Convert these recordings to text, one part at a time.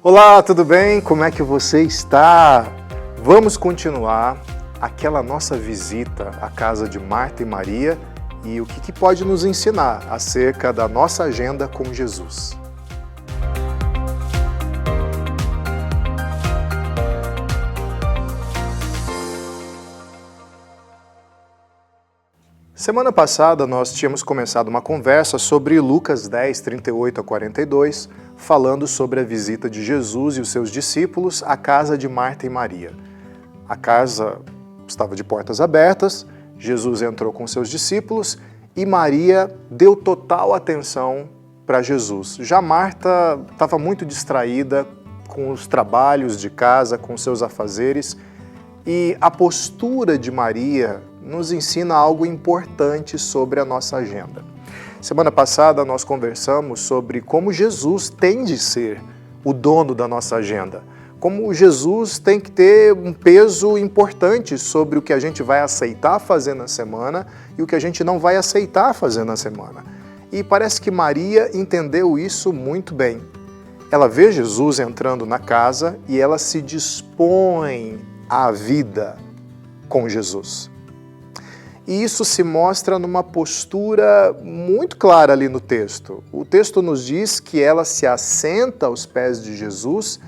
Olá, tudo bem? Como é que você está? Vamos continuar aquela nossa visita à casa de Marta e Maria e o que pode nos ensinar acerca da nossa agenda com Jesus. Semana passada nós tínhamos começado uma conversa sobre Lucas 10, 38 a 42, falando sobre a visita de Jesus e os seus discípulos à casa de Marta e Maria. A casa estava de portas abertas, Jesus entrou com seus discípulos e Maria deu total atenção para Jesus. Já Marta estava muito distraída com os trabalhos de casa, com seus afazeres, e a postura de Maria nos ensina algo importante sobre a nossa agenda. Semana passada nós conversamos sobre como Jesus tem de ser o dono da nossa agenda, como Jesus tem que ter um peso importante sobre o que a gente vai aceitar fazer na semana e o que a gente não vai aceitar fazer na semana. E parece que Maria entendeu isso muito bem. Ela vê Jesus entrando na casa e ela se dispõe à vida com Jesus. E isso se mostra numa postura muito clara ali no texto. O texto nos diz que ela se assenta aos pés de Jesus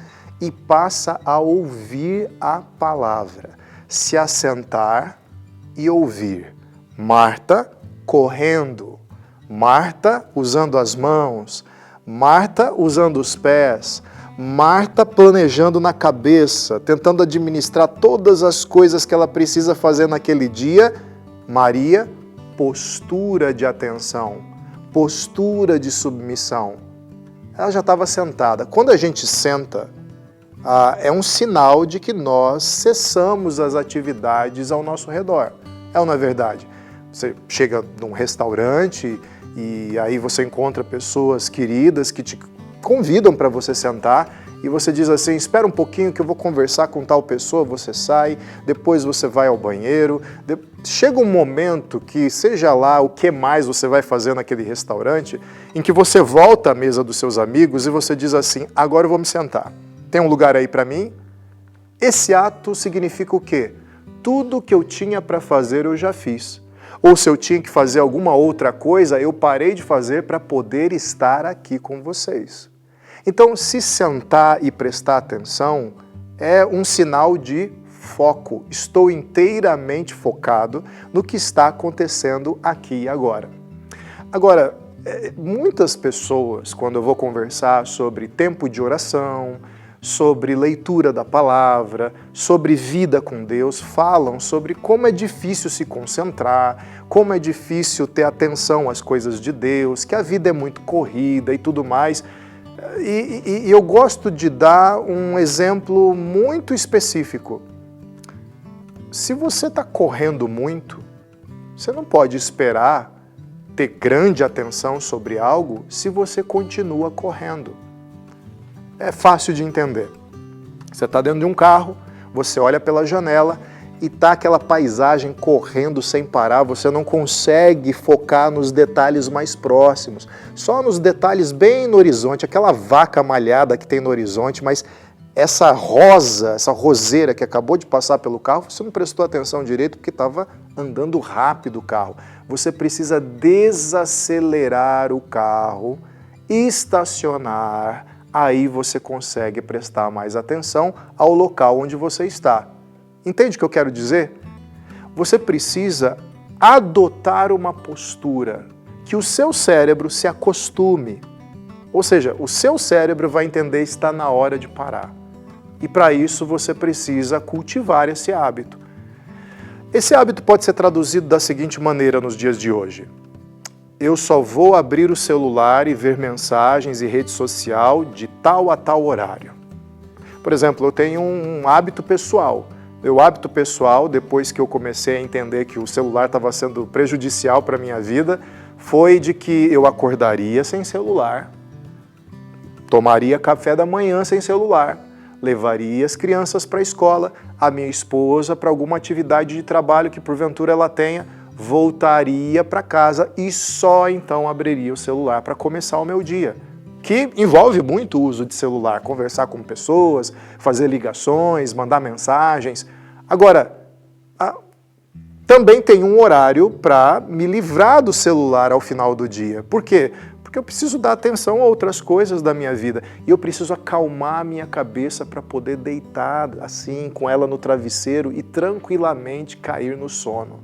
e passa a ouvir a palavra. Se assentar e ouvir. Marta correndo, Marta usando as mãos, Marta usando os pés, Marta planejando na cabeça, tentando administrar todas as coisas que ela precisa fazer naquele dia. Maria, postura de atenção, postura de submissão. Ela já estava sentada. Quando a gente senta, é um sinal de que nós cessamos as atividades ao nosso redor. É ou não é verdade? Você chega num restaurante e aí você encontra pessoas queridas que te convidam para você sentar e você diz assim, espera um pouquinho que eu vou conversar com tal pessoa, você sai, depois você vai ao banheiro. Chega um momento que, seja lá o que mais você vai fazer naquele restaurante, em que você volta à mesa dos seus amigos e você diz assim, agora eu vou me sentar. Tem um lugar aí para mim? Esse ato significa o quê? Tudo que eu tinha para fazer eu já fiz. Ou se eu tinha que fazer alguma outra coisa, eu parei de fazer para poder estar aqui com vocês. Então, se sentar e prestar atenção é um sinal de foco. Estou inteiramente focado no que está acontecendo aqui e agora. Agora, muitas pessoas, quando eu vou conversar sobre tempo de oração, sobre leitura da palavra, sobre vida com Deus, falam sobre como é difícil se concentrar, como é difícil ter atenção às coisas de Deus, que a vida é muito corrida e tudo mais. E eu gosto de dar um exemplo muito específico. Se você está correndo muito, você não pode esperar ter grande atenção sobre algo se você continua correndo. É fácil de entender. Você está dentro de um carro, você olha pela janela e está aquela paisagem correndo sem parar, você não consegue focar nos detalhes mais próximos, só nos detalhes bem no horizonte, aquela vaca malhada que tem no horizonte, mas essa roseira que acabou de passar pelo carro, você não prestou atenção direito porque estava andando rápido o carro. Você precisa desacelerar o carro, estacionar, aí você consegue prestar mais atenção ao local onde você está. Entende o que eu quero dizer? Você precisa adotar uma postura que o seu cérebro se acostume. Ou seja, o seu cérebro vai entender que está na hora de parar. E para isso você precisa cultivar esse hábito. Esse hábito pode ser traduzido da seguinte maneira nos dias de hoje. Eu só vou abrir o celular e ver mensagens e rede social de tal a tal horário. Por exemplo, eu tenho um hábito pessoal. Meu hábito pessoal, depois que eu comecei a entender que o celular estava sendo prejudicial para a minha vida, foi de que eu acordaria sem celular, tomaria café da manhã sem celular, levaria as crianças para a escola, a minha esposa para alguma atividade de trabalho que porventura ela tenha, voltaria para casa e só então abriria o celular para começar o meu dia. que envolve muito o uso de celular, conversar com pessoas, fazer ligações, mandar mensagens. Agora, também tem um horário para me livrar do celular ao final do dia. Por quê? Porque eu preciso dar atenção a outras coisas da minha vida. E eu preciso acalmar a minha cabeça para poder deitar assim, com ela no travesseiro e tranquilamente cair no sono.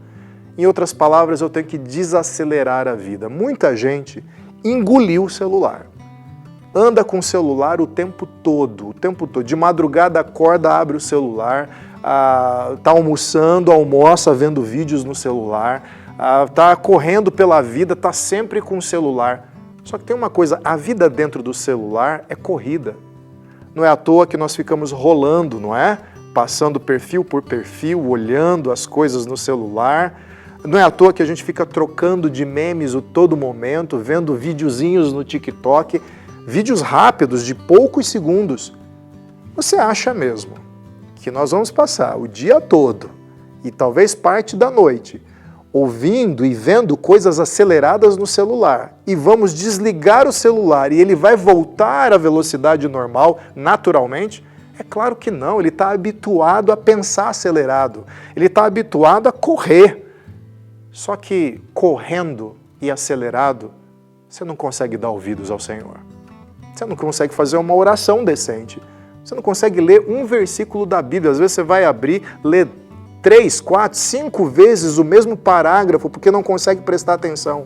Em outras palavras, eu tenho que desacelerar a vida. Muita gente engoliu o celular. Anda com o celular o tempo todo. De madrugada acorda, abre o celular, tá almoçando, almoça vendo vídeos no celular, tá correndo pela vida, tá sempre com o celular. Só que tem uma coisa, a vida dentro do celular é corrida. Não é à toa que nós ficamos rolando, não é? Passando perfil por perfil, olhando as coisas no celular. Não é à toa que a gente fica trocando de memes a todo momento, vendo videozinhos no TikTok, vídeos rápidos de poucos segundos. Você acha mesmo que nós vamos passar o dia todo e talvez parte da noite ouvindo e vendo coisas aceleradas no celular e vamos desligar o celular e ele vai voltar à velocidade normal naturalmente? É claro que não, ele está habituado a pensar acelerado, ele está habituado a correr. Só que correndo e acelerado, você não consegue dar ouvidos ao Senhor. Você não consegue fazer uma oração decente. Você não consegue ler um versículo da Bíblia. Às vezes você vai abrir, ler 3, 4, 5 vezes o mesmo parágrafo porque não consegue prestar atenção.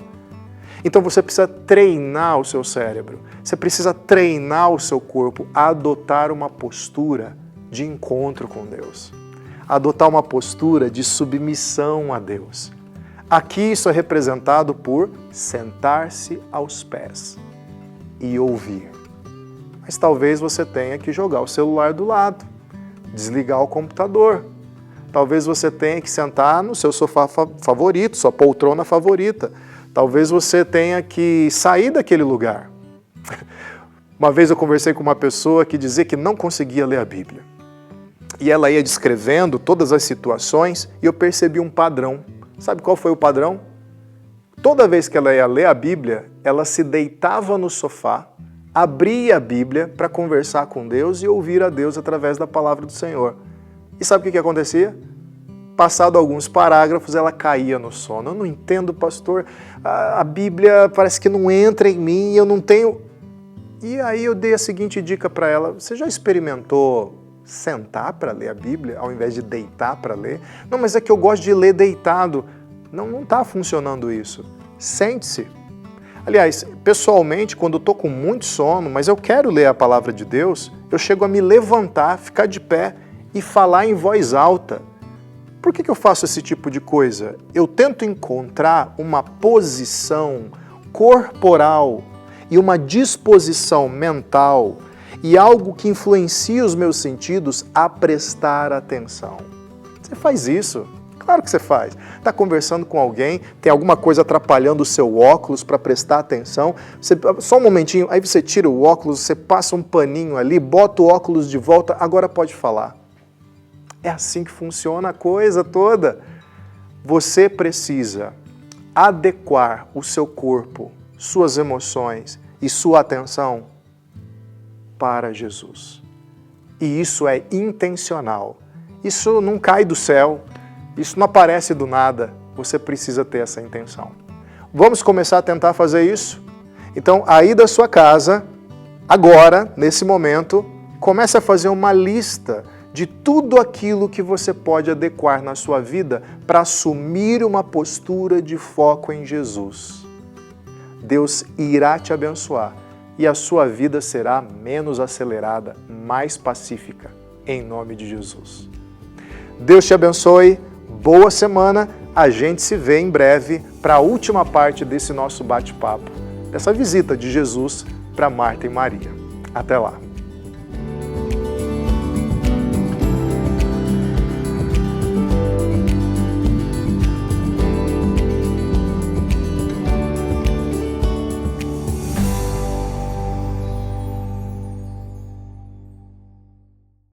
Então você precisa treinar o seu cérebro. Você precisa treinar o seu corpo a adotar uma postura de encontro com Deus. A adotar uma postura de submissão a Deus. Aqui isso é representado por sentar-se aos pés e ouvir. Mas talvez você tenha que jogar o celular do lado, desligar o computador. Talvez você tenha que sentar no seu sofá favorito, sua poltrona favorita. Talvez você tenha que sair daquele lugar. Uma vez eu conversei com uma pessoa que dizia que não conseguia ler a Bíblia. E ela ia descrevendo todas as situações e eu percebi um padrão. Sabe qual foi o padrão? Toda vez que ela ia ler a Bíblia, ela se deitava no sofá, abria a Bíblia para conversar com Deus e ouvir a Deus através da palavra do Senhor. E sabe o que acontecia? Passado alguns parágrafos, ela caía no sono. Eu não entendo, pastor, a Bíblia parece que não entra em mim, eu não tenho... E aí eu dei a seguinte dica para ela, você já experimentou sentar para ler a Bíblia, ao invés de deitar para ler? Não, mas é que eu gosto de ler deitado. Não está funcionando isso. Sente-se. Aliás, pessoalmente, quando eu estou com muito sono, mas eu quero ler a palavra de Deus, eu chego a me levantar, ficar de pé e falar em voz alta. Por que eu faço esse tipo de coisa? Eu tento encontrar uma posição corporal e uma disposição mental e algo que influencia os meus sentidos a prestar atenção. Você faz isso? Claro que você faz. Está conversando com alguém, tem alguma coisa atrapalhando o seu óculos para prestar atenção, só um momentinho, aí você tira o óculos, você passa um paninho ali, bota o óculos de volta, agora pode falar. É assim que funciona a coisa toda. Você precisa adequar o seu corpo, suas emoções e sua atenção para Jesus. E isso é intencional. Isso não cai do céu, isso não aparece do nada. Você precisa ter essa intenção. Vamos começar a tentar fazer isso? Então, aí da sua casa, agora, nesse momento, comece a fazer uma lista de tudo aquilo que você pode adequar na sua vida para assumir uma postura de foco em Jesus. Deus irá te abençoar e a sua vida será menos acelerada, mais pacífica, em nome de Jesus. Deus te abençoe, boa semana, a gente se vê em breve para a última parte desse nosso bate-papo, dessa visita de Jesus para Marta e Maria. Até lá!